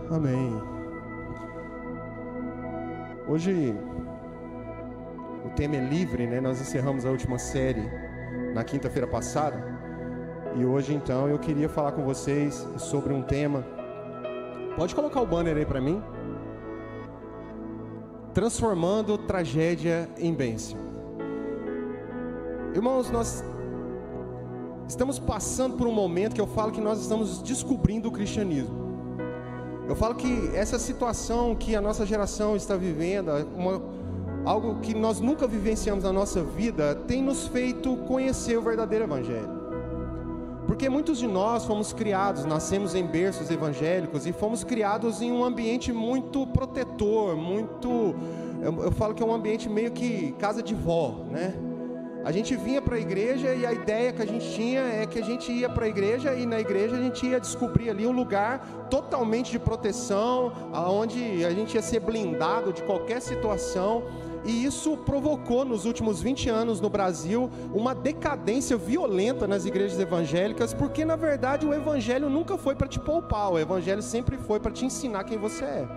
Amém. Hoje o tema é livre, né? Nós encerramos a última série na quinta-feira passada. E hoje então eu queria falar com vocês sobre um tema. Pode colocar o banner aí para mim. Transformando tragédia em bênção. Irmãos, nós estamos passando por um momento que eu falo que nós estamos descobrindo o cristianismo. Eu falo que essa situação que a nossa geração está vivendo, algo que nós nunca vivenciamos na nossa vida, tem nos feito conhecer o verdadeiro evangelho. Porque muitos de nós fomos criados, nascemos em berços evangélicos e fomos criados em um ambiente muito protetor, eu falo que é um ambiente meio que casa de vó, né? A gente vinha para a igreja e a ideia que a gente tinha é que a gente ia para a igreja e na igreja a gente ia descobrir ali um lugar totalmente de proteção, onde a gente ia ser blindado de qualquer situação. E isso provocou nos últimos 20 anos no Brasil uma decadência violenta nas igrejas evangélicas, porque na verdade o evangelho nunca foi para te poupar, o evangelho sempre foi para te ensinar quem você é.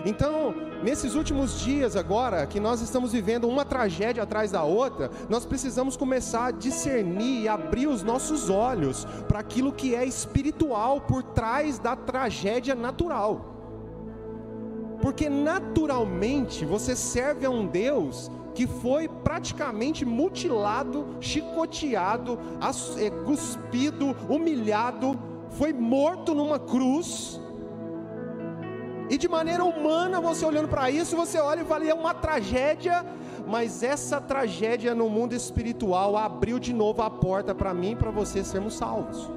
Então, nesses últimos dias agora, que nós estamos vivendo uma tragédia atrás da outra, nós precisamos começar a discernir e abrir os nossos olhos para aquilo que é espiritual por trás da tragédia natural. Porque naturalmente você serve a um Deus que foi praticamente mutilado, chicoteado, cuspido, humilhado, foi morto numa cruz. E de maneira humana, você olhando para isso, você olha e fala, é uma tragédia, mas essa tragédia no mundo espiritual abriu de novo a porta para mim e para você sermos salvos.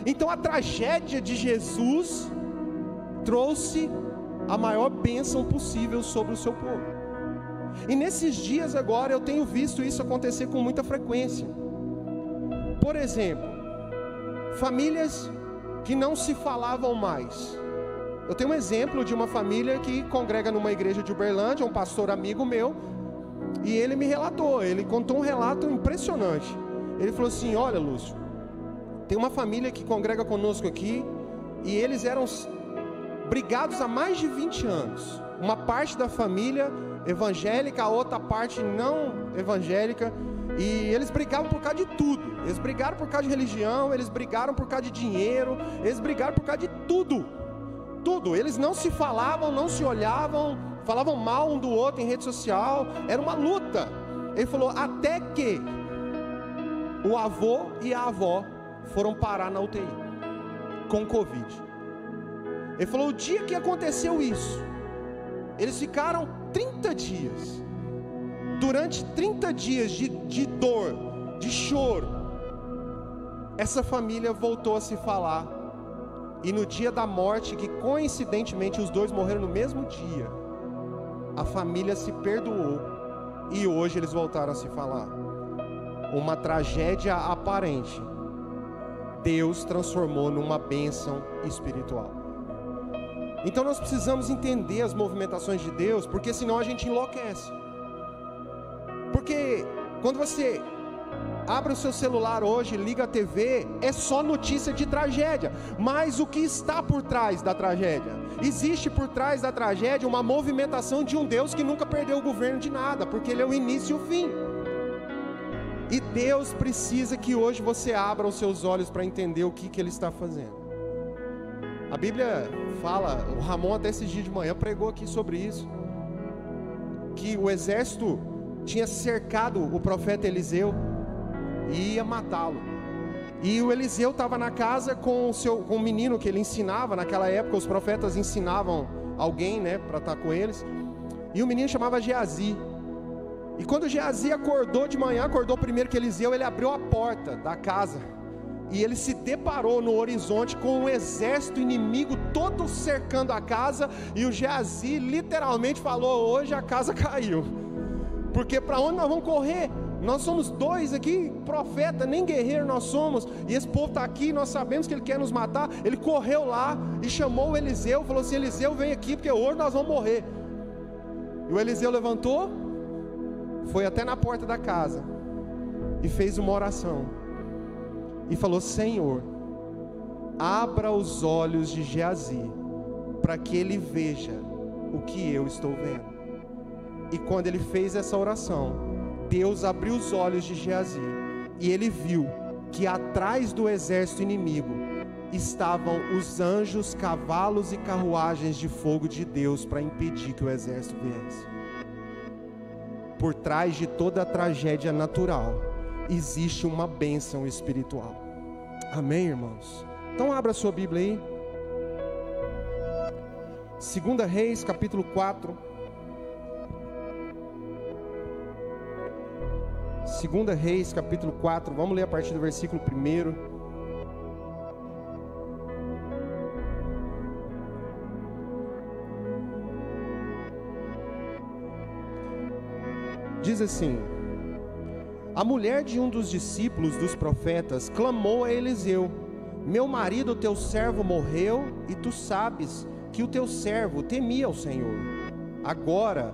Então a tragédia de Jesus trouxe a maior bênção possível sobre o seu povo. E nesses dias agora eu tenho visto isso acontecer com muita frequência. Por exemplo, famílias que não se falavam mais. Eu tenho um exemplo de uma família que congrega numa igreja de Uberlândia, um pastor amigo meu, e ele me relatou, ele contou um relato impressionante. Ele falou assim, olha Lúcio, tem uma família que congrega conosco aqui, e eles eram brigados há mais de 20 anos. Uma parte da família evangélica, a outra parte não evangélica, e eles brigavam por causa de tudo. Eles brigaram por causa de religião, eles brigaram por causa de dinheiro, eles brigaram por causa de tudo. Tudo, eles não se falavam, não se olhavam, falavam mal um do outro em rede social, era uma luta. Ele falou, até que o avô e a avó foram parar na UTI, com Covid. Ele falou, o dia que aconteceu isso, eles ficaram 30 dias, durante 30 dias de dor, de choro, essa família voltou a se falar. E no dia da morte, que coincidentemente os dois morreram no mesmo dia, a família se perdoou e hoje eles voltaram a se falar. Uma tragédia aparente, Deus transformou numa bênção espiritual. Então nós precisamos entender as movimentações de Deus, porque senão a gente enlouquece. Porque quando você abre o seu celular hoje, liga a TV, é só notícia de tragédia. Mas o que está por trás da tragédia? Existe por trás da tragédia uma movimentação de um Deus que nunca perdeu o governo de nada, porque Ele é o início e o fim. E Deus precisa que hoje você abra os seus olhos para entender o que Ele está fazendo. A Bíblia fala, o Ramon até esses dias de manhã pregou aqui sobre isso, que o exército tinha cercado o profeta Eliseu e ia matá-lo. E o Eliseu estava na casa com um menino que ele ensinava. Naquela época os profetas ensinavam alguém, né, para estar com eles. E o menino chamava Geazi. E quando Geazi acordou de manhã, acordou primeiro que Eliseu, ele abriu a porta da casa. E ele se deparou no horizonte com um exército inimigo todo cercando a casa. E o Geazi literalmente falou, hoje a casa caiu. Porque para onde nós vamos correr? Nós somos dois aqui, profeta, nem guerreiro nós somos, e esse povo está aqui, nós sabemos que ele quer nos matar. Ele correu lá e chamou o Eliseu, falou assim, Eliseu vem aqui, porque hoje nós vamos morrer. E o Eliseu levantou, foi até na porta da casa, e fez uma oração, e falou, Senhor, abra os olhos de Geazi, para que ele veja o que eu estou vendo. E quando ele fez essa oração, Deus abriu os olhos de Geazi e ele viu que atrás do exército inimigo estavam os anjos, cavalos e carruagens de fogo de Deus para impedir que o exército viesse. Por trás de toda a tragédia natural existe uma bênção espiritual. Amém, irmãos? Então abra sua Bíblia aí. 2 Reis, capítulo 4. 2 Reis, capítulo 4. Vamos ler a partir do versículo 1. Diz assim: a mulher de um dos discípulos dos profetas clamou a Eliseu: meu marido, teu servo, morreu, e tu sabes que o teu servo temia o Senhor. Agora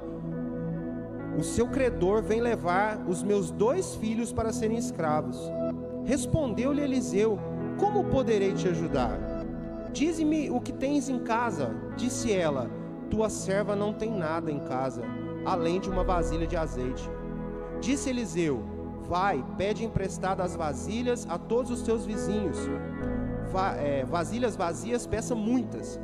o seu credor vem levar os meus 2 filhos para serem escravos. Respondeu-lhe Eliseu: como poderei te ajudar? Dize-me o que tens em casa. Disse ela: tua serva não tem nada em casa, além de uma vasilha de azeite. Disse Eliseu: vai, pede emprestado as vasilhas a todos os teus vizinhos. Vasilhas vazias, peça muitas.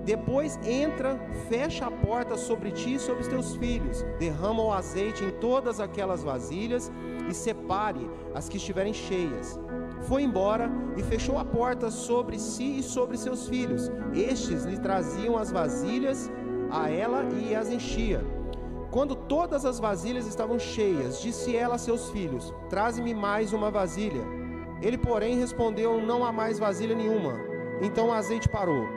Depois entra, fecha a porta sobre ti e sobre os teus filhos. Derrama o azeite em todas aquelas vasilhas e separe as que estiverem cheias. Foi embora e fechou a porta sobre si e sobre seus filhos. Estes lhe traziam as vasilhas a ela e as enchia. Quando todas as vasilhas estavam cheias, disse ela a seus filhos: traze-me mais uma vasilha. Ele, porém, respondeu: não há mais vasilha nenhuma. Então o azeite parou.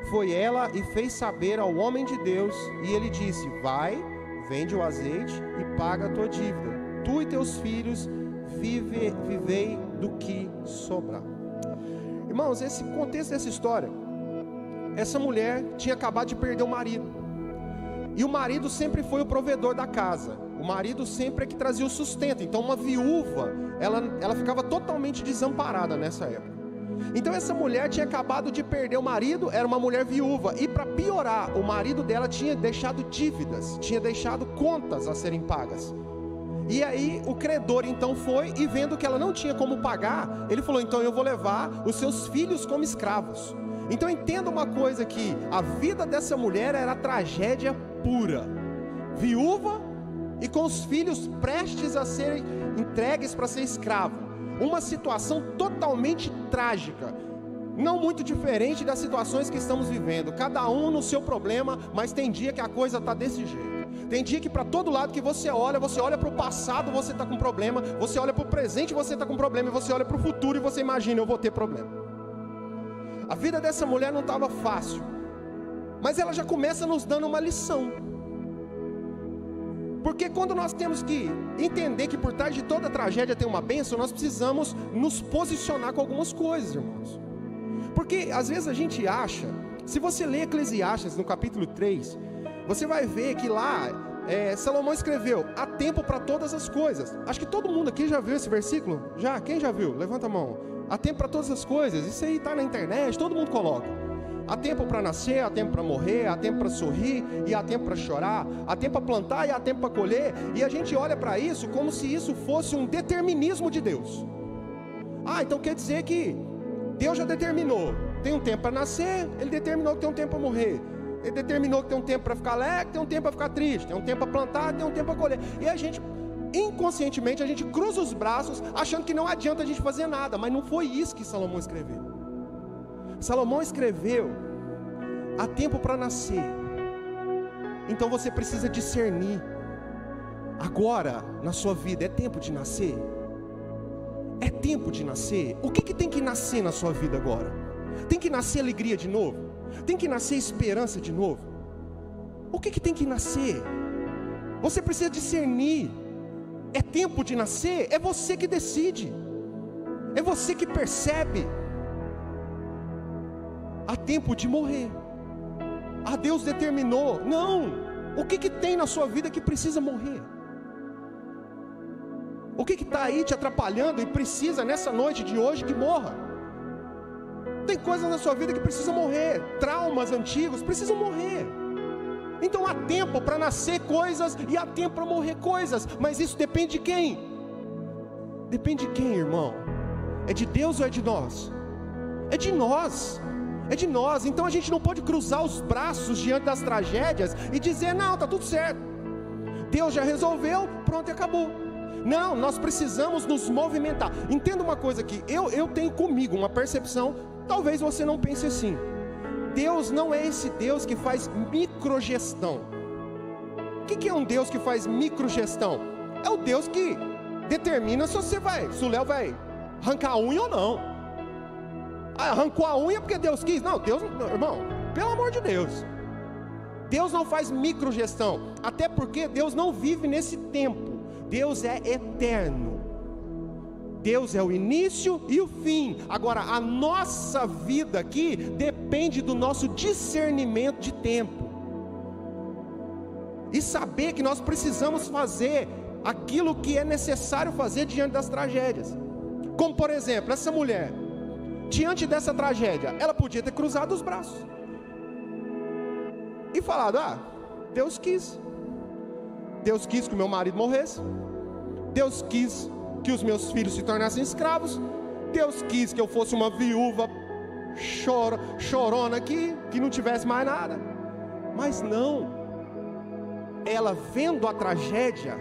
Foi ela e fez saber ao homem de Deus, e ele disse: vai, vende o azeite e paga a tua dívida. Tu e teus filhos vivei do que sobrar. Irmãos, esse contexto dessa história, essa mulher tinha acabado de perder o marido. E o marido sempre foi o provedor da casa. O marido sempre é que trazia o sustento. Então uma viúva, ela ficava totalmente desamparada nessa época. Então essa mulher tinha acabado de perder o marido, era uma mulher viúva. E para piorar, o marido dela tinha deixado dívidas, tinha deixado contas a serem pagas. E aí o credor então foi, e vendo que ela não tinha como pagar, ele falou: então eu vou levar os seus filhos como escravos. Então entenda uma coisa aqui: a vida dessa mulher era tragédia pura. Viúva e com os filhos prestes a serem entregues para ser escravo. Uma situação totalmente trágica, não muito diferente das situações que estamos vivendo. Cada um no seu problema, mas tem dia que a coisa está desse jeito. Tem dia que para todo lado que você olha para o passado, você está com problema. Você olha para o presente, você está com problema. E você olha para o futuro e você imagina: eu vou ter problema. A vida dessa mulher não estava fácil, mas ela já começa nos dando uma lição. Porque quando nós temos que entender que por trás de toda tragédia tem uma bênção, nós precisamos nos posicionar com algumas coisas, irmãos. Porque às vezes a gente acha, se você ler Eclesiastes no capítulo 3, você vai ver que lá Salomão escreveu: há tempo para todas as coisas. Acho que todo mundo aqui já viu esse versículo? Já? Quem já viu? Levanta a mão. Há tempo para todas as coisas. Isso aí está na internet, todo mundo coloca. Há tempo para nascer, há tempo para morrer, há tempo para sorrir e há tempo para chorar, há tempo para plantar e há tempo para colher. E a gente olha para isso como se isso fosse um determinismo de Deus. Então quer dizer que Deus já determinou: tem um tempo para nascer, Ele determinou que tem um tempo para morrer, Ele determinou que tem um tempo para ficar alegre, tem um tempo para ficar triste, tem um tempo para plantar, tem um tempo para colher. E a gente, inconscientemente, a gente cruza os braços achando que não adianta a gente fazer nada. Mas não foi isso que Salomão escreveu. Salomão escreveu: há tempo para nascer. Então você precisa discernir. Agora na sua vida é tempo de nascer? É tempo de nascer? O que tem que nascer na sua vida agora? Tem que nascer alegria de novo? Tem que nascer esperança de novo? O que tem que nascer? Você precisa discernir. É tempo de nascer? É você que decide. É você que percebe. Há tempo de morrer. Deus determinou. Não. O que tem na sua vida que precisa morrer? O que está aí te atrapalhando e precisa nessa noite de hoje que morra? Tem coisas na sua vida que precisam morrer, traumas antigos precisam morrer. Então há tempo para nascer coisas e há tempo para morrer coisas, mas isso depende de quem? Depende de quem, irmão? É de Deus ou é de nós? É de nós. É de nós. Então a gente não pode cruzar os braços diante das tragédias e dizer, não, está tudo certo, Deus já resolveu, pronto e acabou. Não, nós precisamos nos movimentar. Entenda uma coisa aqui, eu tenho comigo uma percepção, talvez você não pense assim. Deus não é esse Deus que faz microgestão. O que é um Deus que faz microgestão? É o Deus que determina se o Léo vai arrancar a unha ou não. Arrancou a unha porque Deus quis. Não, Deus, irmão, pelo amor de Deus, Deus não faz microgestão, até porque Deus não vive nesse tempo. Deus é eterno. Deus é o início e o fim. Agora, a nossa vida aqui depende do nosso discernimento de tempo e saber que nós precisamos fazer aquilo que é necessário fazer diante das tragédias. Como por exemplo, essa mulher, diante dessa tragédia, ela podia ter cruzado os braços e falado, Deus quis. Deus quis que o meu marido morresse. Deus quis que os meus filhos se tornassem escravos. Deus quis que eu fosse uma viúva chorona que não tivesse mais nada. Mas não. Ela, vendo a tragédia,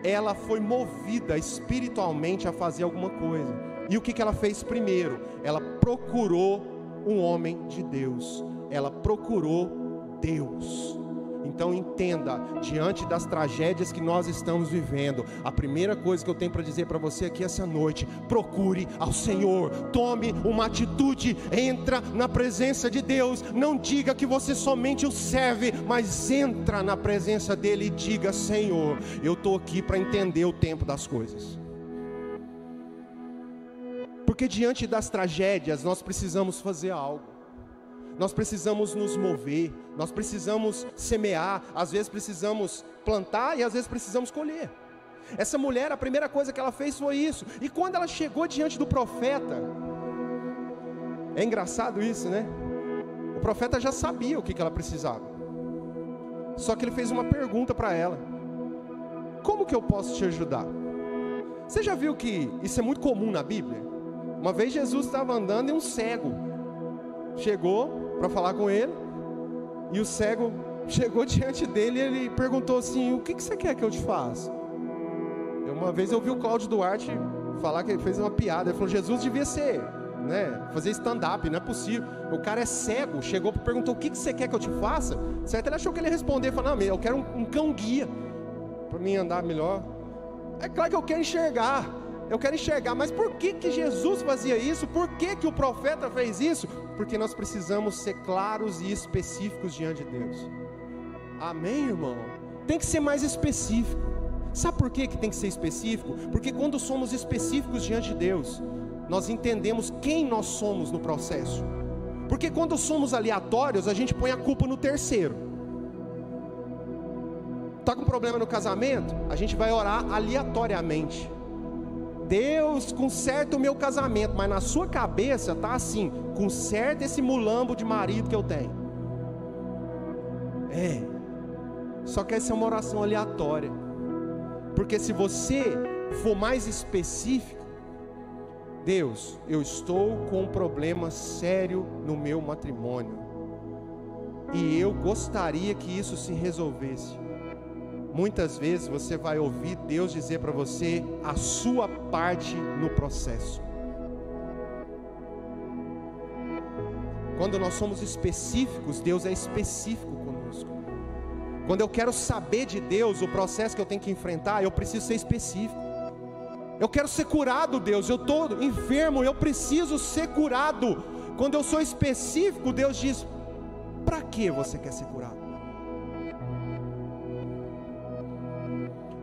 ela foi movida espiritualmente a fazer alguma coisa. E o que ela fez primeiro? Ela procurou um homem de Deus. Ela procurou Deus. Então entenda, diante das tragédias que nós estamos vivendo, a primeira coisa que eu tenho para dizer para você aqui essa noite: procure ao Senhor, tome uma atitude, entra na presença de Deus. Não diga que você somente o serve, mas entra na presença dele e diga: Senhor, eu estou aqui para entender o tempo das coisas. Porque diante das tragédias nós precisamos fazer algo. Nós precisamos nos mover, nós precisamos semear, às vezes precisamos plantar e às vezes precisamos colher. Essa mulher, a primeira coisa que ela fez foi isso. E quando ela chegou diante do profeta, é engraçado isso, né? O profeta já sabia o que ela precisava. Só que ele fez uma pergunta para ela: como que eu posso te ajudar? Você já viu que isso é muito comum na Bíblia? Uma vez Jesus estava andando e um cego chegou para falar com ele, e o cego chegou diante dele e ele perguntou assim: o que você quer que eu te faça? Uma vez eu ouvi o Cláudio Duarte falar que ele fez uma piada. Ele falou: Jesus devia ser, fazer stand-up, não é possível. O cara é cego, chegou e perguntou: o que você quer que eu te faça? Certo? Ele achou que ele ia responder, falou: não, eu quero um cão guia para mim andar melhor. É claro que eu quero enxergar, mas por que Jesus fazia isso? Por que o profeta fez isso? Porque nós precisamos ser claros e específicos diante de Deus. Amém, irmão? Tem que ser mais específico. Sabe por que tem que ser específico? Porque quando somos específicos diante de Deus, nós entendemos quem nós somos no processo. Porque quando somos aleatórios, a gente põe a culpa no terceiro. Está com problema no casamento? A gente vai orar aleatoriamente: Deus, conserta o meu casamento. Mas na sua cabeça está assim: conserta esse mulambo de marido que eu tenho. Só que essa é uma oração aleatória. Porque se você for mais específico: Deus, eu estou com um problema sério no meu matrimônio, e eu gostaria que isso se resolvesse. Muitas vezes você vai ouvir Deus dizer para você a sua parte no processo. Quando nós somos específicos, Deus é específico conosco. Quando eu quero saber de Deus o processo que eu tenho que enfrentar, eu preciso ser específico. Eu quero ser curado, Deus, eu estou enfermo, eu preciso ser curado. Quando eu sou específico, Deus diz: para que você quer ser curado?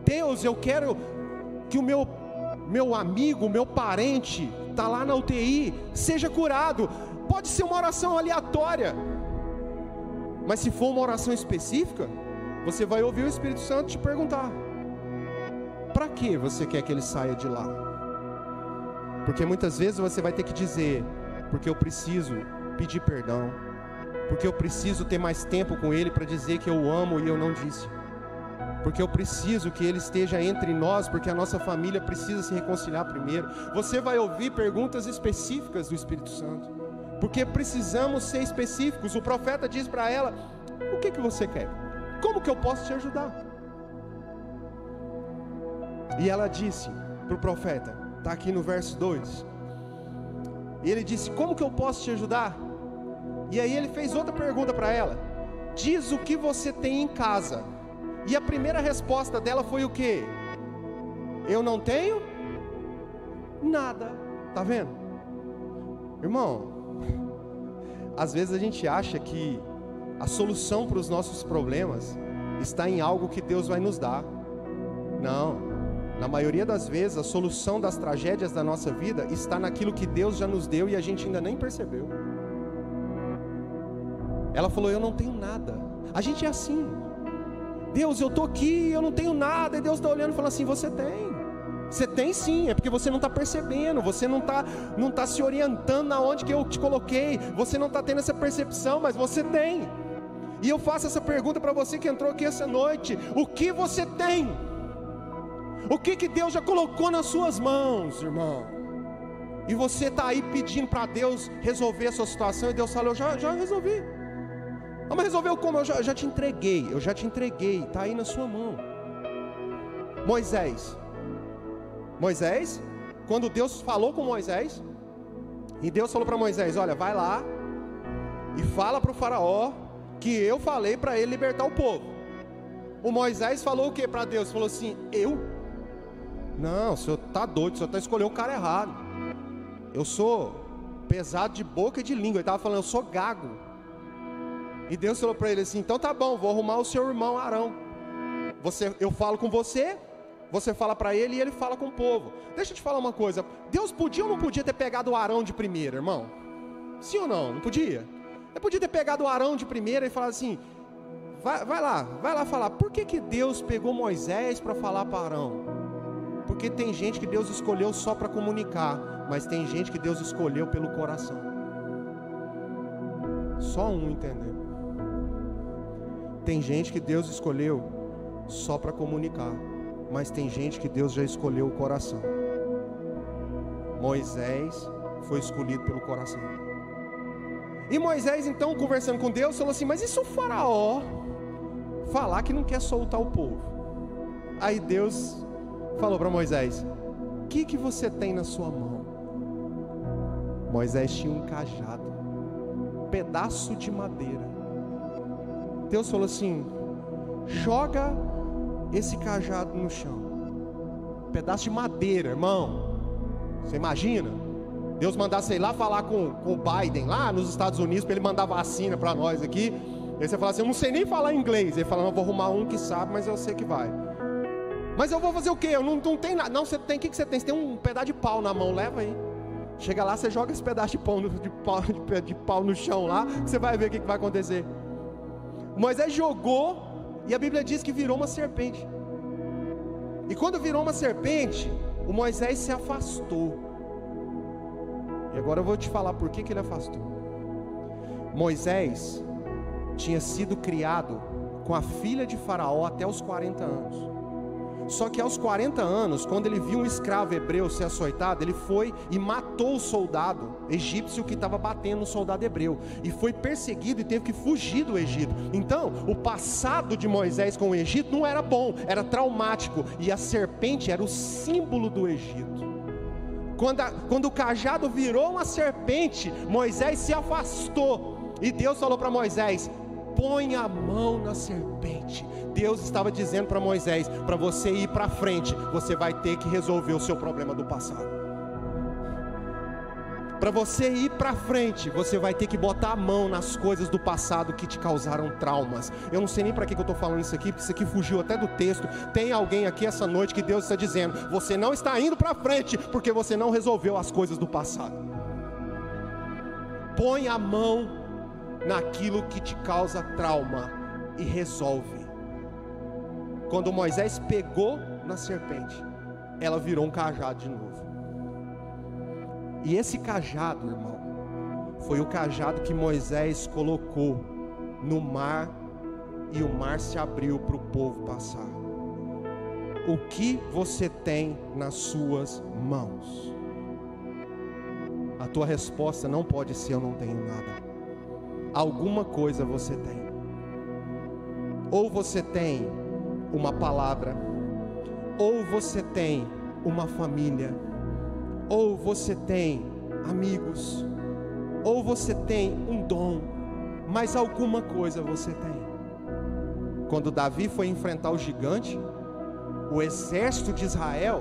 Deus, eu quero que o meu amigo, meu parente, está lá na UTI, seja curado. Pode ser uma oração aleatória, mas se for uma oração específica, você vai ouvir o Espírito Santo te perguntar: para que você quer que ele saia de lá? Porque muitas vezes você vai ter que dizer: porque eu preciso pedir perdão, porque eu preciso ter mais tempo com Ele para dizer que eu o amo e eu não disse, porque eu preciso que Ele esteja entre nós, porque a nossa família precisa se reconciliar primeiro. Você vai ouvir perguntas específicas do Espírito Santo, porque precisamos ser específicos. O profeta diz para ela: o que você quer? Como que eu posso te ajudar? E ela disse para o profeta, está aqui no verso 2, e ele disse: como que eu posso te ajudar? E aí ele fez outra pergunta para ela: diz o que você tem em casa. E a primeira resposta dela foi o quê? Eu não tenho nada. Tá vendo? Irmão, às vezes a gente acha que a solução para os nossos problemas está em algo que Deus vai nos dar. Não, na maioria das vezes a solução das tragédias da nossa vida está naquilo que Deus já nos deu e a gente ainda nem percebeu. Ela falou: eu não tenho nada. A gente é assim: Deus, eu estou aqui, eu não tenho nada. E Deus está olhando e falando assim: você tem. Você tem sim, é porque você não está percebendo, você não tá se orientando na onde que eu te coloquei, você não está tendo essa percepção, mas você tem. E eu faço essa pergunta para você que entrou aqui essa noite: o que você tem? O que Deus já colocou nas suas mãos, irmão? E você está aí pedindo para Deus resolver a sua situação, e Deus falou: eu já resolvi. Mas resolveu como? Eu já te entreguei, está aí na sua mão. Moisés, quando Deus falou com Moisés, e Deus falou para Moisés: olha, vai lá e fala para o faraó que eu falei para ele libertar o povo. O Moisés falou o que para Deus? Falou assim: eu? Não, o senhor está doido, o senhor está escolhendo o cara errado. Eu sou pesado de boca e de língua. Ele estava falando: eu sou gago. E Deus falou para ele assim: então tá bom, vou arrumar o seu irmão Arão. Eu falo com você, você fala para ele e ele fala com o povo. Deixa eu te falar uma coisa: Deus podia ou não podia ter pegado o Arão de primeira, irmão? Sim ou não? Não podia? Ele podia ter pegado o Arão de primeira e falar assim: vai lá falar. Por que Deus pegou Moisés para falar para Arão? Porque tem gente que Deus escolheu só para comunicar, mas tem gente que Deus escolheu pelo coração. Só um entendeu. Tem gente que Deus escolheu só para comunicar, mas tem gente que Deus já escolheu o coração. Moisés foi escolhido pelo coração. E Moisés então, conversando com Deus, falou assim: mas e se o faraó falar que não quer soltar o povo? Aí Deus falou para Moisés: o que você tem na sua mão? Moisés tinha um cajado, um pedaço de madeira. Deus falou assim: joga esse cajado no chão. Pedaço de madeira, irmão. Você imagina? Deus mandar, sei lá, falar com o Biden lá nos Estados Unidos para ele mandar vacina para nós aqui. Aí você fala assim: eu não sei nem falar inglês. Ele fala: não, vou arrumar um que sabe, mas eu sei que vai. Mas eu vou fazer o quê? Eu não tenho nada. Não, você tem, o que você tem? Você tem um pedaço de pau na mão, leva aí. Chega lá, você joga esse pedaço de pau no chão lá, você vai ver o que vai acontecer. Moisés jogou, e a Bíblia diz que virou uma serpente. E quando virou uma serpente, o Moisés se afastou. E agora eu vou te falar por que ele afastou. Moisés tinha sido criado com a filha de Faraó até os 40 anos. Só que aos 40 anos, quando ele viu um escravo hebreu ser açoitado, ele foi e matou o soldado egípcio que estava batendo no soldado hebreu, e foi perseguido e teve que fugir do Egito. Então, o passado de Moisés com o Egito não era bom, era traumático, e a serpente era o símbolo do Egito. Quando o cajado virou uma serpente, Moisés se afastou, e Deus falou para Moisés: põe a mão na serpente. Deus estava dizendo para Moisés: para você ir para frente, você vai ter que resolver o seu problema do passado. Para você ir para frente, você vai ter que botar a mão nas coisas do passado que te causaram traumas. Eu não sei nem para que eu estou falando isso aqui, porque isso aqui fugiu até do texto. Tem alguém aqui essa noite que Deus está dizendo: você não está indo para frente, porque você não resolveu as coisas do passado. Põe a mão naquilo que te causa trauma e resolve. Quando Moisés pegou na serpente, ela virou um cajado de novo. E esse cajado, irmão, foi o cajado que Moisés colocou no mar, e o mar se abriu para o povo passar. O que você tem nas suas mãos? A tua resposta não pode ser: eu não tenho nada. Alguma coisa você tem. Ou você tem uma palavra, ou você tem uma família, ou você tem amigos, ou você tem um dom, mas alguma coisa você tem. Quando Davi foi enfrentar o gigante, o exército de Israel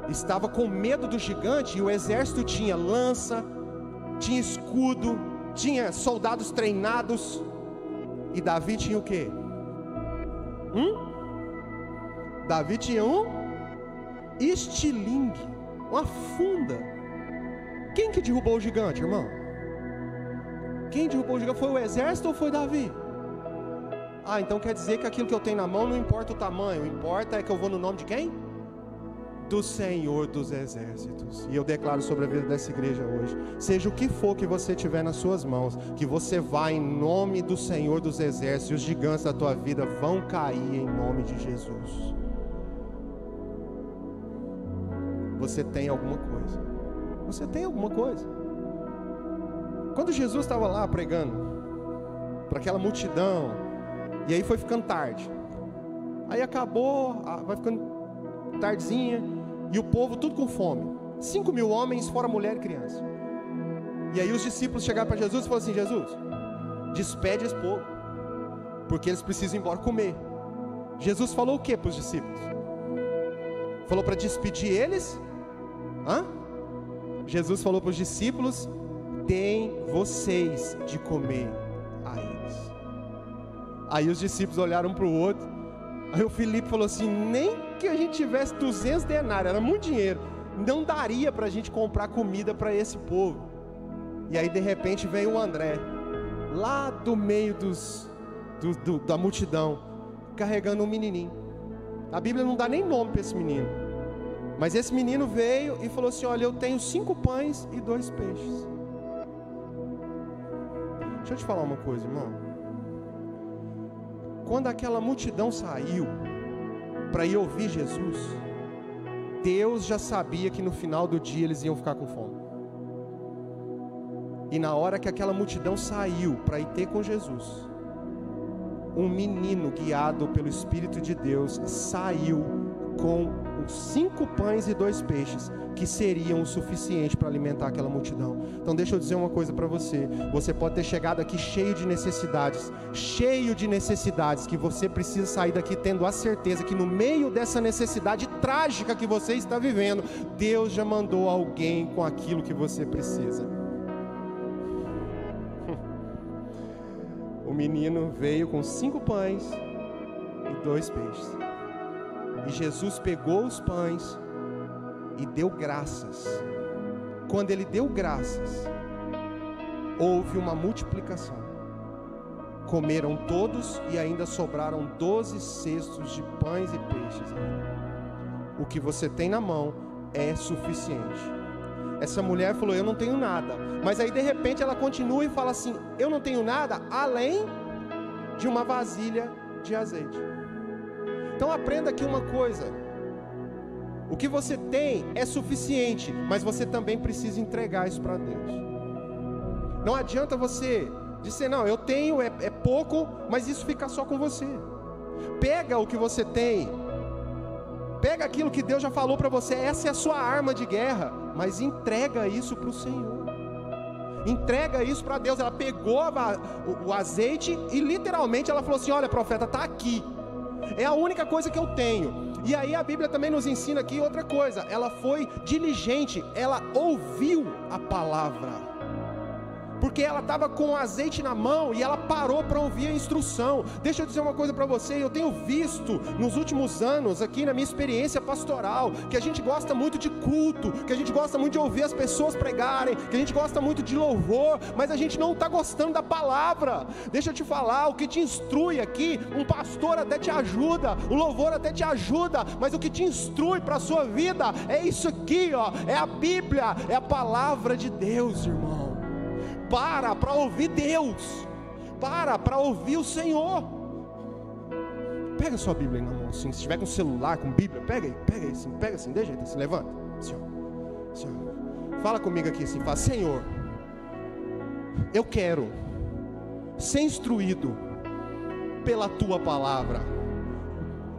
estava com medo do gigante, e o exército tinha lança, tinha escudo, tinha soldados treinados, e Davi tinha o quê? Davi tinha um estilingue, uma funda. Quem que derrubou o gigante, irmão? Quem derrubou o gigante? Foi o exército ou foi Davi? Então quer dizer que aquilo que eu tenho na mão não importa o tamanho, importa é que eu vou no nome de quem? Do Senhor dos Exércitos. E eu declaro sobre a vida dessa igreja hoje: seja o que for que você tiver nas suas mãos, que você vá em nome do Senhor dos Exércitos, e os gigantes da tua vida vão cair em nome de Jesus. Você tem alguma coisa. Você tem alguma coisa. Quando Jesus estava lá pregando para aquela multidão, e aí foi ficando tarde, aí acabou, vai ficando tardezinha, e o povo tudo com fome, 5.000 homens, fora mulher e criança. E aí os discípulos chegaram para Jesus e falaram assim: Jesus, despede esse povo, porque eles precisam ir embora comer. Jesus falou o que para os discípulos? Falou para despedir eles? Jesus falou para os discípulos: deem vocês de comer a eles. Aí os discípulos olharam um para o outro. Aí o Filipe falou assim: nem que a gente tivesse 200 denários, era muito dinheiro, não daria para a gente comprar comida para esse povo. E aí de repente vem o André, lá do meio da multidão, carregando um menininho. A Bíblia não dá nem nome para esse menino, mas esse menino veio e falou assim: olha, eu tenho 5 pães e 2 peixes. Deixa eu te falar uma coisa, irmão. Quando aquela multidão saiu para ir ouvir Jesus, Deus já sabia que no final do dia eles iam ficar com fome. E na hora que aquela multidão saiu para ir ter com Jesus, um menino guiado pelo Espírito de Deus saiu com 5 pães e 2 peixes, que seriam o suficiente para alimentar aquela multidão. Então deixa eu dizer uma coisa para você: você pode ter chegado aqui cheio de necessidades, que você precisa sair daqui tendo a certeza que no meio dessa necessidade trágica que você está vivendo, Deus já mandou alguém com aquilo que você precisa. O menino veio com 5 pães e 2 peixes. E Jesus pegou os pães e deu graças. Quando ele deu graças, houve uma multiplicação. Comeram todos e ainda sobraram 12 cestos de pães e peixes. O que você tem na mão é suficiente. Essa mulher falou: eu não tenho nada. Mas aí de repente ela continua e fala assim: eu não tenho nada além de uma vasilha de azeite. Então aprenda aqui uma coisa: o que você tem é suficiente, mas você também precisa entregar isso para Deus. Não adianta você dizer: não, eu tenho, é pouco, mas isso fica só com você. Pega o que você tem, pega aquilo que Deus já falou para você, essa é a sua arma de guerra, mas entrega isso para o Senhor. Entrega isso para Deus. Ela pegou o azeite e literalmente ela falou assim: olha, profeta, está aqui, é a única coisa que eu tenho. E aí a Bíblia também nos ensina aqui outra coisa: ela foi diligente, ela ouviu a palavra, porque ela estava com o azeite na mão e ela parou para ouvir a instrução. Deixa eu dizer uma coisa para você: eu tenho visto nos últimos anos aqui na minha experiência pastoral, que a gente gosta muito de culto, que a gente gosta muito de ouvir as pessoas pregarem, que a gente gosta muito de louvor, mas a gente não está gostando da palavra. Deixa eu te falar, o que te instrui aqui, um pastor até te ajuda, o louvor até te ajuda, mas o que te instrui para a sua vida é isso aqui, ó, é a Bíblia, é a palavra de Deus, irmão. para ouvir Deus, para ouvir o Senhor. Pega a sua Bíblia aí na mão, assim, se estiver com celular, com Bíblia, pega aí, assim, pega assim, de jeito assim, levanta, assim, ó, assim, ó. Fala comigo aqui assim, fala: Senhor, eu quero ser instruído pela Tua palavra.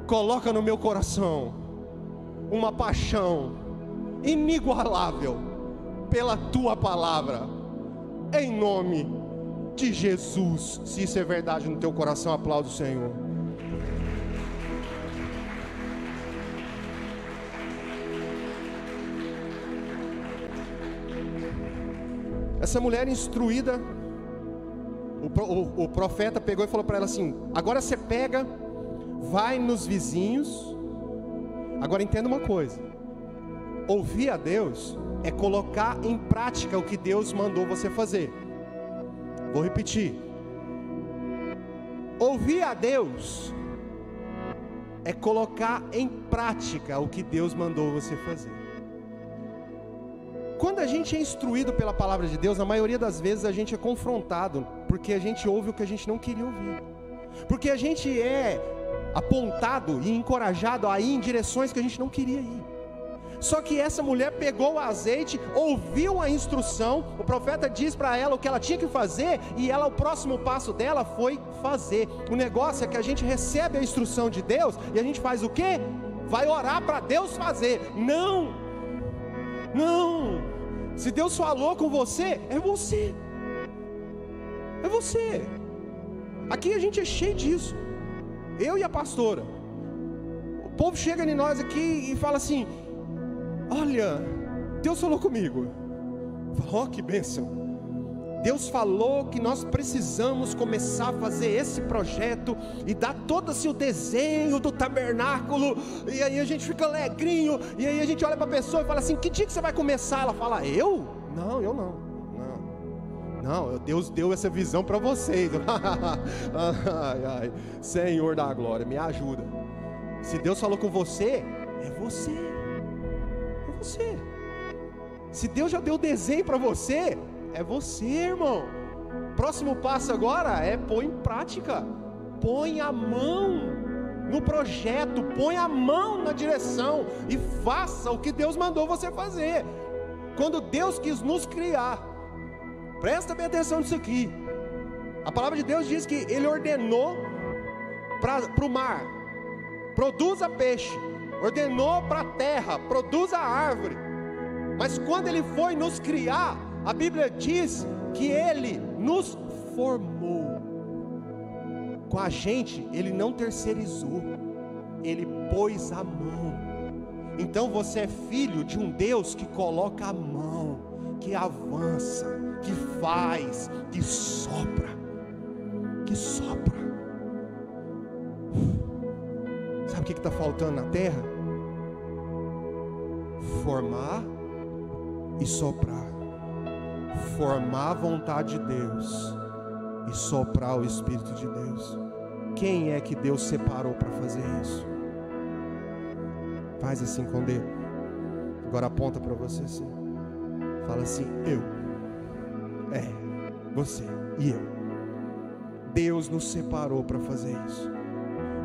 Coloca no meu coração uma paixão inigualável pela Tua palavra, em nome de Jesus. Se isso é verdade no teu coração, aplaude o Senhor. Essa mulher instruída, o profeta pegou e falou para ela assim: agora você pega, vai nos vizinhos. Agora entenda uma coisa: ouvir a Deus é colocar em prática o que Deus mandou você fazer. Vou repetir: ouvir a Deus é colocar em prática o que Deus mandou você fazer. Quando a gente é instruído pela palavra de Deus, na maioria das vezes a gente é confrontado, porque a gente ouve o que a gente não queria ouvir, porque a gente é apontado e encorajado a ir em direções que a gente não queria ir. Só que essa mulher pegou o azeite, ouviu a instrução, o profeta diz para ela o que ela tinha que fazer, e ela, o próximo passo dela foi fazer. O negócio é que a gente recebe a instrução de Deus, e a gente faz o quê? Vai orar para Deus fazer. Não, se Deus falou com você, é você. É você. Aqui a gente é cheio disso. Eu e a pastora. O povo chega em nós aqui e fala assim: olha, Deus falou comigo. Fala: ó, que bênção. Deus falou que nós precisamos começar a fazer esse projeto e dar todo assim o desenho do tabernáculo. E aí a gente fica alegrinho. E aí a gente olha para a pessoa e fala assim: que dia que você vai começar? Ela fala: eu? Não, eu não. Não, Deus deu essa visão para vocês. Ai, Senhor da glória, me ajuda. Se Deus falou com você, é você. É você. Se Deus já deu o desenho para você, é você, irmão. Próximo passo agora é pôr em prática. Põe a mão no projeto, põe a mão na direção e faça o que Deus mandou você fazer. Quando Deus quis nos criar, presta bem atenção nisso aqui. A palavra de Deus diz que Ele ordenou para o mar: produza peixe. Ordenou para a terra: produza árvore. Mas quando Ele foi nos criar, a Bíblia diz que Ele nos formou. Com a gente, Ele não terceirizou, Ele pôs a mão. Então você é filho de um Deus que coloca a mão, que avança, que faz, que sopra. Sabe o que está faltando na terra? Formar e soprar. Formar a vontade de Deus e soprar o Espírito de Deus. Quem é que Deus separou para fazer isso? Faz assim com Deus. Agora aponta para você assim. Fala assim: eu. Você e eu. Deus nos separou para fazer isso.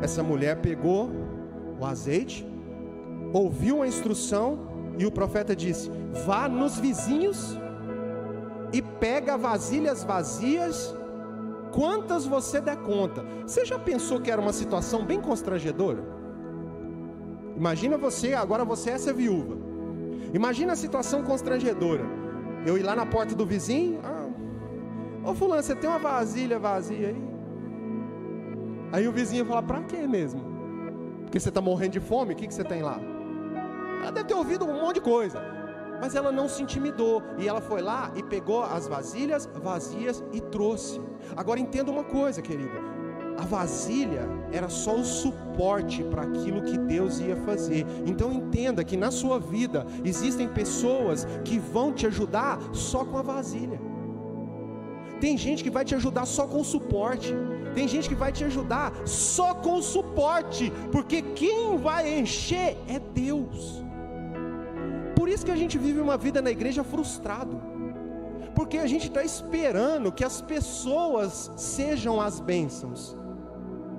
Essa mulher pegou o azeite, ouviu a instrução, e o profeta disse: vá nos vizinhos e pega vasilhas vazias, quantas você der conta. Você já pensou que era uma situação bem constrangedora? Imagina você, agora você é essa viúva. Imagina a situação constrangedora. Eu ir lá na porta do vizinho: ô fulano, você tem uma vasilha vazia aí? Aí o vizinho fala: pra quê mesmo? Porque você está morrendo de fome? O que você tem lá? Ela deve ter ouvido um monte de coisa, mas ela não se intimidou, e ela foi lá e pegou as vasilhas vazias e trouxe. Agora entenda uma coisa, querido: a vasilha era só o suporte para aquilo que Deus ia fazer. Então entenda que na sua vida existem pessoas que vão te ajudar só com a vasilha. Tem gente que vai te ajudar só com o suporte. Tem gente que vai te ajudar só com o suporte, porque quem vai encher é Deus. Por isso que a gente vive uma vida na igreja frustrado, Porque a gente está esperando que as pessoas sejam as bênçãos,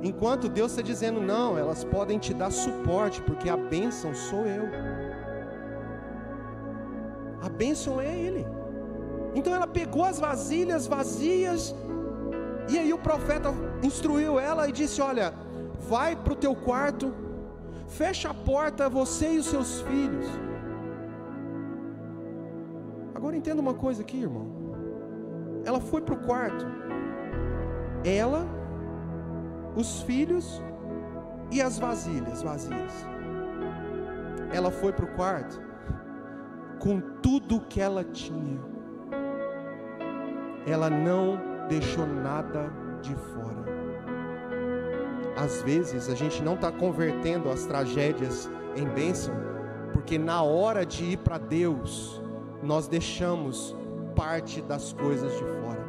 enquanto Deus está dizendo, não, elas podem te dar suporte, porque a bênção sou eu. A bênção é Ele. Então ela pegou as vasilhas vazias, e aí o profeta instruiu ela e disse, olha, vai para o teu quarto, fecha a porta, você e os seus filhos. Agora entenda uma coisa aqui, irmão. Ela foi para o quarto, ela, os filhos e as vasilhas vazias. Ela foi para o quarto com tudo que ela tinha. Ela não deixou nada de fora. Às vezes a gente não está convertendo as tragédias em bênção, porque na hora de ir para Deus, nós deixamos parte das coisas de fora.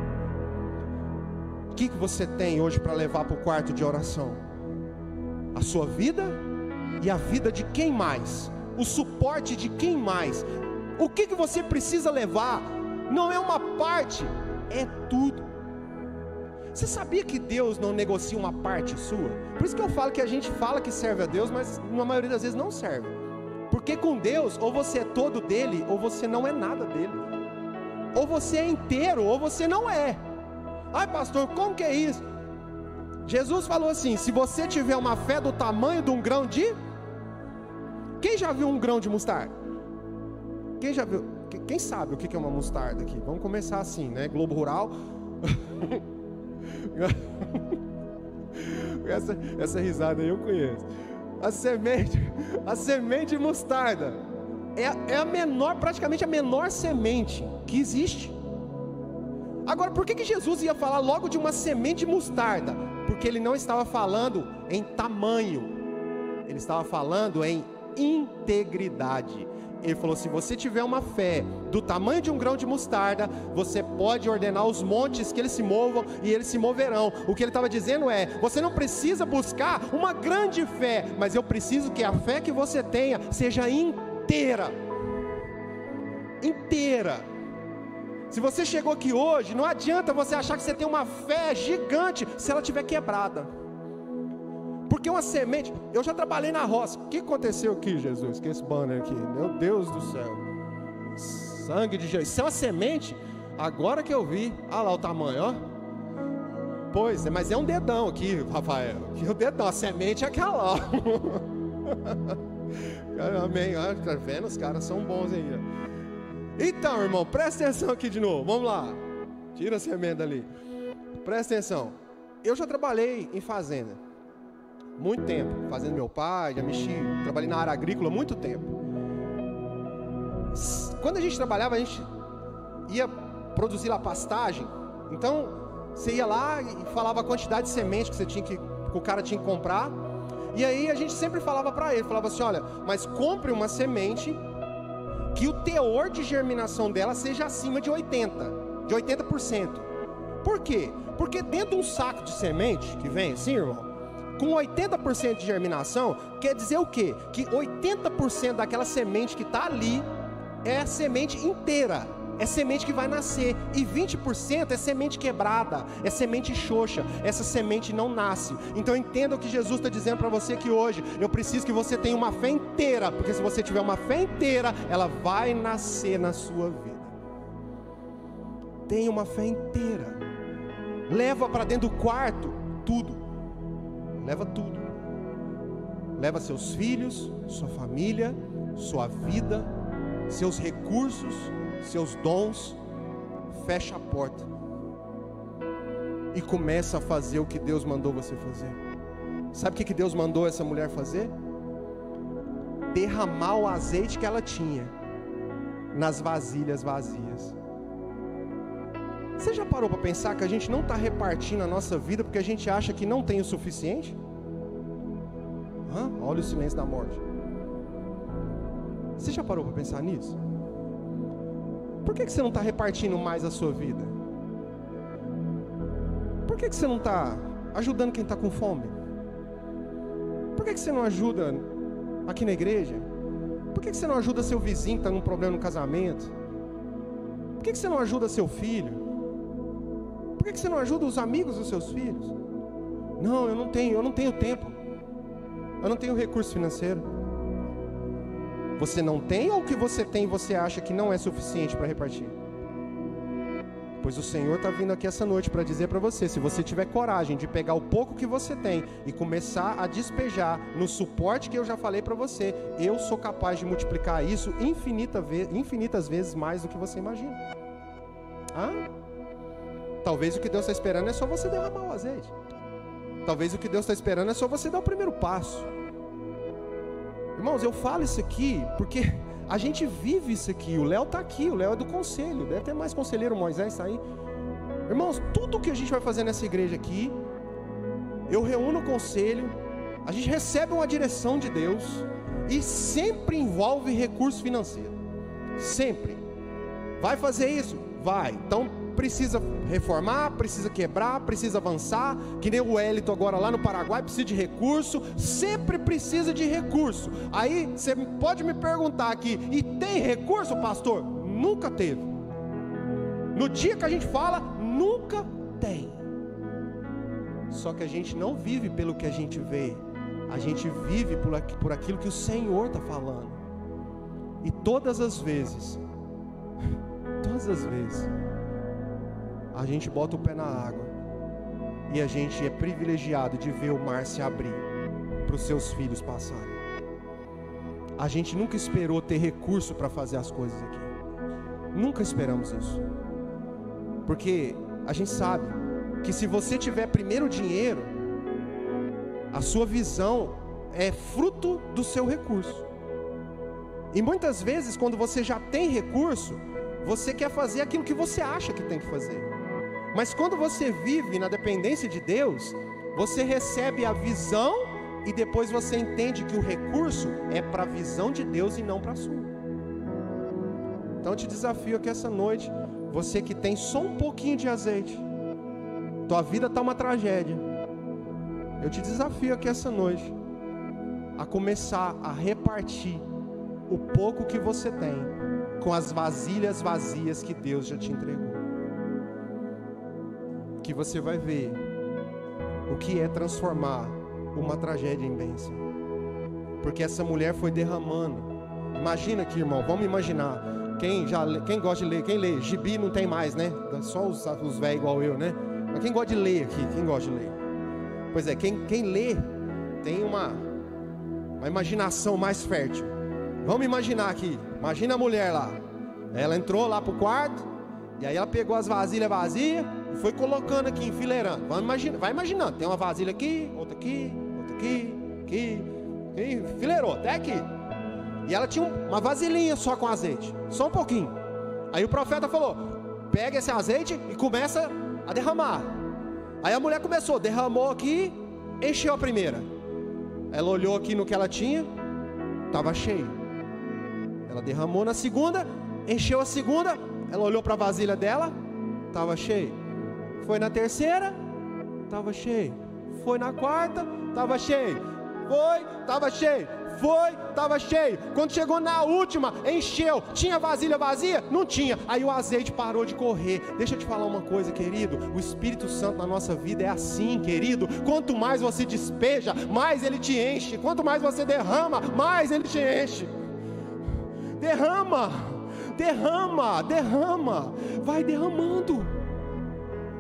O que você tem hoje para levar para o quarto de oração? A sua vida e a vida de quem mais? O suporte de quem mais? O que você precisa levar? Não é uma parte, é tudo. Você sabia que Deus não negocia uma parte sua? Por isso que eu falo que a gente fala que serve a Deus, mas na maioria das vezes não serve. Porque com Deus, ou você é todo dele, ou você não é nada dele. Ou você é inteiro, ou você não é. Ai pastor, como que é isso? Jesus falou assim, se você tiver uma fé do tamanho de um grão de... Quem já viu um grão de mostarda? Quem já viu? Quem sabe o que é uma mostarda aqui? Vamos começar assim, né? Globo Rural. Essa risada aí eu conheço. A semente de mostarda é a menor, praticamente a menor semente que existe. Agora, por que Jesus ia falar logo de uma semente de mostarda? Porque ele não estava falando em tamanho, ele estava falando em integridade. Ele falou, se você tiver uma fé do tamanho de um grão de mostarda, você pode ordenar os montes que eles se movam, e eles se moverão. O que ele estava dizendo é, você não precisa buscar uma grande fé, mas eu preciso que a fé que você tenha seja inteira. Inteira. Se você chegou aqui hoje, não adianta você achar que você tem uma fé gigante, se ela estiver quebrada. Porque uma semente, eu já trabalhei na roça. O que aconteceu aqui, Jesus? Que esse banner aqui, meu Deus do céu, sangue de Jesus. Isso é uma semente? Agora que eu vi, olha lá o tamanho, ó. Pois é, mas é um dedão aqui, Rafael. O dedão, a semente é aquela, ó. Amém, tá vendo? Os caras são bons aí. Então, irmão, presta atenção aqui de novo, vamos lá. Tira a semente dali. Presta atenção. Eu já trabalhei em fazenda muito tempo, fazendo meu pai, já mexi, trabalhei na área agrícola muito tempo. Quando a gente trabalhava, a gente ia produzir lá pastagem. Então, você ia lá e falava a quantidade de semente que o cara tinha que comprar. E aí a gente sempre falava para ele, falava assim, olha, mas compre uma semente que o teor de germinação dela seja acima de 80%. Por quê? Porque dentro de um saco de semente que vem assim, irmão, com 80% de germinação, quer dizer o quê? Que 80% daquela semente que está ali é semente inteira, é semente que vai nascer, e 20% é semente quebrada, é semente xoxa, essa semente não nasce. Então entenda o que Jesus está dizendo para você aqui hoje. Eu preciso que você tenha uma fé inteira, porque se você tiver uma fé inteira, ela vai nascer na sua vida. Tenha uma fé inteira. Leva para dentro do quarto tudo. Leva tudo. Leva seus filhos, sua família, sua vida, seus recursos, seus dons. Fecha a porta e começa a fazer o que Deus mandou você fazer. Sabe o que Deus mandou essa mulher fazer? Derramar o azeite que ela tinha nas vasilhas vazias. Você já parou para pensar que a gente não está repartindo a nossa vida porque a gente acha que não tem o suficiente? Olha o silêncio da morte. Você já parou para pensar nisso? Por que você não está repartindo mais a sua vida? Por que você não está ajudando quem está com fome? Por que você não ajuda aqui na igreja? Por que você não ajuda seu vizinho que está num problema no casamento? Por que você não ajuda seu filho? Por que você não ajuda os amigos dos seus filhos? Não, eu não tenho tempo. Eu não tenho recurso financeiro. Você não tem, ou o que você tem você acha que não é suficiente para repartir? Pois o Senhor está vindo aqui essa noite para dizer para você, se você tiver coragem de pegar o pouco que você tem e começar a despejar no suporte que eu já falei para você, eu sou capaz de multiplicar isso infinitas vezes mais do que você imagina. Talvez o que Deus está esperando é só você derramar o azeite. Talvez o que Deus está esperando é só você dar o primeiro passo. Irmãos, eu falo isso aqui porque a gente vive isso aqui. O Léo está aqui, o Léo é do conselho. Deve ter mais conselheiro, Moisés está aí. Irmãos, tudo que a gente vai fazer nessa igreja aqui, eu reúno o conselho, a gente recebe uma direção de Deus e sempre envolve recurso financeiro. Sempre. Vai fazer isso? Vai. Então precisa reformar, precisa quebrar, precisa avançar, que nem o Wellington agora lá no Paraguai, precisa de recurso, sempre precisa de recurso. Aí você pode me perguntar aqui, e tem recurso, pastor? Nunca teve. No dia que a gente fala, nunca tem. Só que a gente não vive pelo que a gente vê, a gente vive por aquilo que o Senhor está falando. E todas as vezes, a gente bota o pé na água e a gente é privilegiado de ver o mar se abrir para os seus filhos passarem. A gente nunca esperou ter recurso para fazer as coisas aqui. Nunca esperamos isso. Porque a gente sabe que se você tiver primeiro dinheiro, a sua visão é fruto do seu recurso. E muitas vezes, quando você já tem recurso, você quer fazer aquilo que você acha que tem que fazer. Mas quando você vive na dependência de Deus, você recebe a visão e depois você entende que o recurso é para a visão de Deus e não para a sua. Então eu te desafio aqui essa noite, você que tem só um pouquinho de azeite, tua vida está uma tragédia. Eu te desafio aqui essa noite a começar a repartir o pouco que você tem com as vasilhas vazias que Deus já te entregou. Que você vai ver o que é transformar uma tragédia em bênção. Porque essa mulher foi derramando. Imagina aqui, irmão, vamos imaginar. Quem gosta de ler, quem lê? Gibi não tem mais, né? Só os velhos igual eu, né? Mas quem gosta de ler aqui? Quem gosta de ler? Pois é, quem lê tem uma imaginação mais fértil. Vamos imaginar aqui. Imagina a mulher lá. Ela entrou lá pro quarto, e aí ela pegou as vasilhas vazias e foi colocando aqui, enfileirando. Vai imaginando, tem uma vasilha aqui, outra aqui, enfileirou até aqui. E ela tinha uma vasilhinha só com azeite, só um pouquinho. Aí o profeta falou, pega esse azeite e começa a derramar. Aí a mulher começou, derramou aqui, encheu a primeira. Ela olhou aqui no que ela tinha, estava cheio. Ela derramou na segunda, encheu a segunda. Ela olhou para a vasilha dela, estava cheio. Foi na terceira, estava cheio. Foi na quarta, estava cheio. Foi, estava cheio. Foi, estava cheio. Quando chegou na última, encheu. Tinha vasilha vazia? Não tinha. Aí o azeite parou de correr. Deixa eu te falar uma coisa, querido. O Espírito Santo na nossa vida é assim, querido. Quanto mais você despeja, mais Ele te enche. Quanto mais você derrama, mais Ele te enche. Derrama,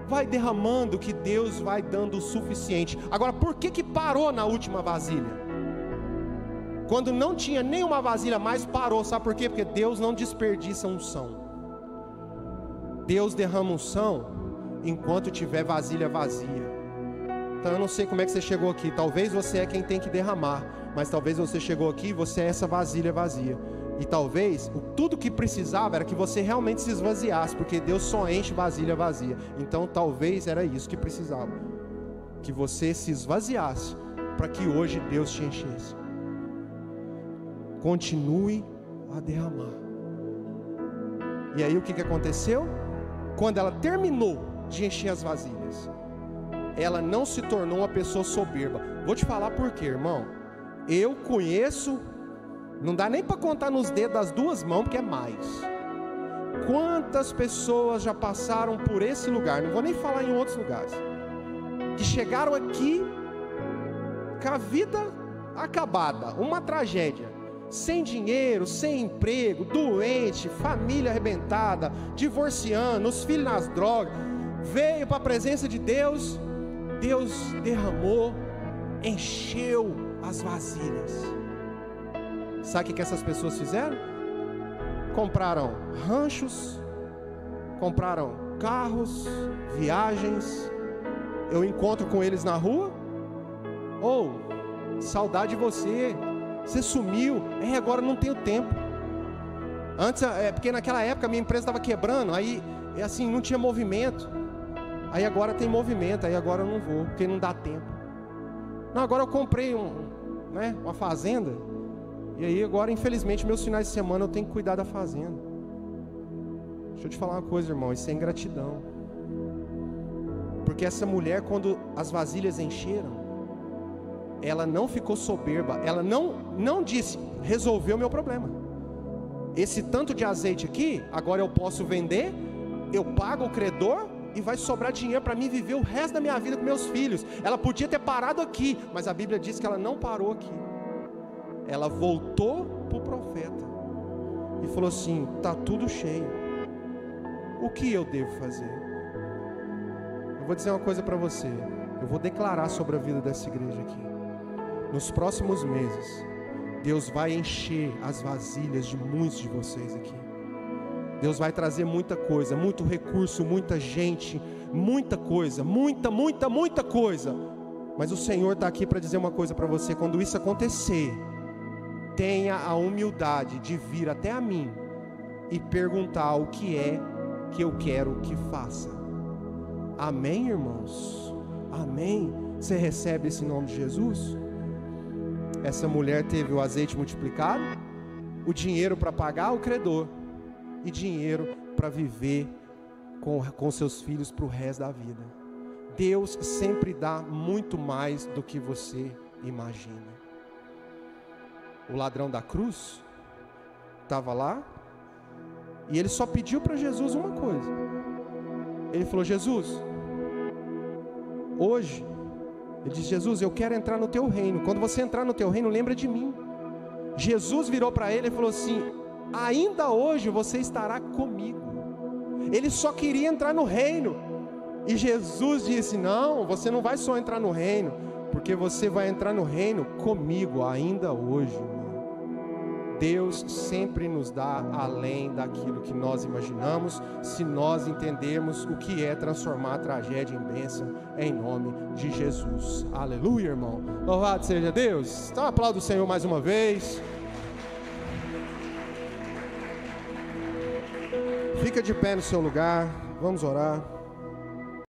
vai derramando que Deus vai dando o suficiente. Agora, por que parou na última vasilha? Quando não tinha nenhuma vasilha mais, parou, sabe por quê? Porque Deus não desperdiça unção. Deus derrama unção enquanto tiver vasilha vazia. Então eu não sei como é que você chegou aqui, talvez você é quem tem que derramar, mas talvez você chegou aqui e você é essa vasilha vazia. E talvez tudo que precisava era que você realmente se esvaziasse, porque Deus só enche vasilha vazia. Então talvez era isso que precisava, que você se esvaziasse para que hoje Deus te enchesse. Continue a derramar. E aí o que aconteceu? Quando ela terminou de encher as vasilhas, ela não se tornou uma pessoa soberba. Vou te falar por quê, irmão. Eu conheço, não dá nem para contar nos dedos das duas mãos, porque é mais. Quantas pessoas já passaram por esse lugar, não vou nem falar em outros lugares, que chegaram aqui com a vida acabada, uma tragédia, sem dinheiro, sem emprego, doente, família arrebentada, divorciando, os filhos nas drogas, veio para a presença de Deus, Deus derramou, encheu as vasilhas. Sabe o que essas pessoas fizeram? Compraram ranchos, compraram carros, viagens. Eu encontro com eles na rua. Saudade de você, você sumiu. Agora não tenho tempo. Antes, porque naquela época a minha empresa estava quebrando, aí assim, não tinha movimento. Aí agora tem movimento, aí agora eu não vou, porque não dá tempo. Não, agora eu comprei uma fazenda. E aí agora, infelizmente, meus finais de semana eu tenho que cuidar da fazenda. Deixa eu te falar uma coisa, irmão, isso é ingratidão. Porque essa mulher, quando as vasilhas encheram, ela não ficou soberba, ela não disse, resolveu o meu problema. Esse tanto de azeite aqui, agora eu posso vender, eu pago o credor e vai sobrar dinheiro para mim viver o resto da minha vida com meus filhos. Ela podia ter parado aqui, mas a Bíblia diz que ela não parou aqui. Ela voltou para o profeta e falou assim: está tudo cheio, o que eu devo fazer? Eu vou dizer uma coisa para você, eu vou declarar sobre a vida dessa igreja aqui. Nos próximos meses, Deus vai encher as vasilhas de muitos de vocês aqui. Deus vai trazer muita coisa, muito recurso, muita gente, muita coisa, muita coisa. Mas o Senhor está aqui para dizer uma coisa para você: quando isso acontecer, tenha a humildade de vir até a mim e perguntar o que é que eu quero que faça. Amém, irmãos? Amém? Você recebe esse nome de Jesus? Essa mulher teve o azeite multiplicado, o dinheiro para pagar o credor e dinheiro para viver com seus filhos para o resto da vida. Deus sempre dá muito mais do que você imagina. O ladrão da cruz estava lá e ele só pediu para Jesus uma coisa. Ele falou: Jesus, hoje, ele disse: Jesus, eu quero entrar no teu reino. Quando você entrar no teu reino, lembra de mim. Jesus virou para ele e falou assim: ainda hoje você estará comigo. Ele só queria entrar no reino. E Jesus disse: não, você não vai só entrar no reino, porque você vai entrar no reino comigo ainda hoje, irmão. Deus sempre nos dá além daquilo que nós imaginamos, se nós entendermos o que é transformar a tragédia em bênção, em nome de Jesus. Aleluia, irmão. Louvado seja Deus. Então aplauda o Senhor mais uma vez. Fica de pé no seu lugar, vamos orar.